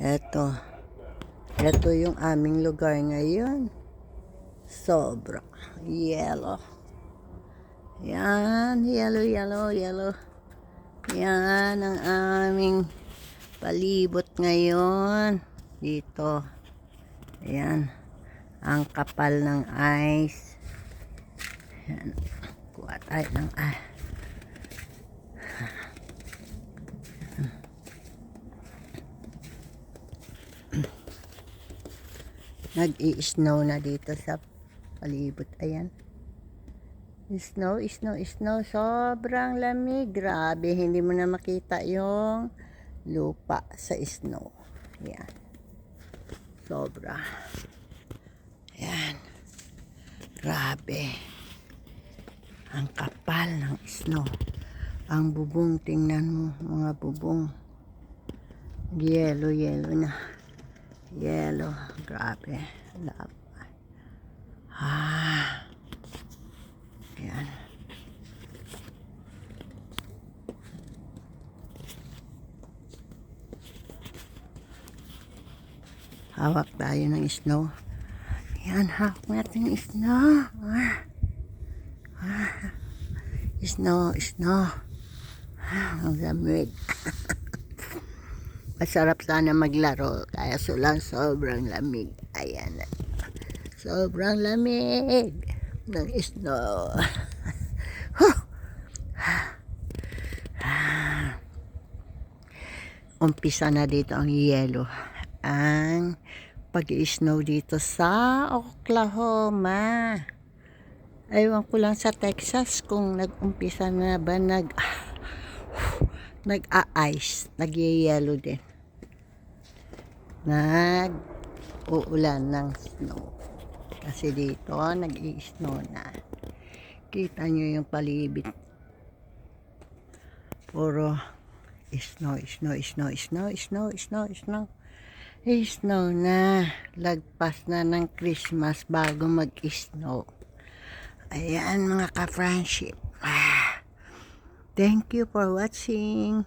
Eto. Eto yung aming lugar ngayon. Sobra. Yellow. Yan. Yellow, yellow, yellow. Yan ang aming palibot ngayon. Dito. Ayan. Ang kapal ng ice. Ayan. Kuha tayo ng ice. Nag-i-snow na dito sa palibot. Ayan. Snow, snow, snow. Sobrang lamig. Grabe. Hindi mo na makita yung lupa sa snow. Ayan. Sobra. Ayan. Grabe. Ang kapal ng snow. Ang bubong. Tingnan mo. Mga bubong. Yellow, yellow na. Yellow. Grabe. Ayan. Hawak tayo ng snow. Ayan, hawak natin yung snow. Snow, snow. Ang lamig. Masarap sana maglaro. Kaya lang sobrang lamig. Ayan. Sobrang lamig ng snow. Umpisa na dito ang yellow. Ang pag-i-snow dito sa Oklahoma. Ewan ko lang sa Texas kung nag-umpisa na ba nag-a-ice, nag-yellow din. Nag-uulan ng snow. Kasi dito nag-i-snow na. Kita nyo yung palibot. Puro snow, snow, snow, snow, snow, snow, snow. Snow na. Lagpas na ng Christmas bago mag-snow. Ayan mga ka-friendship. Thank you for watching.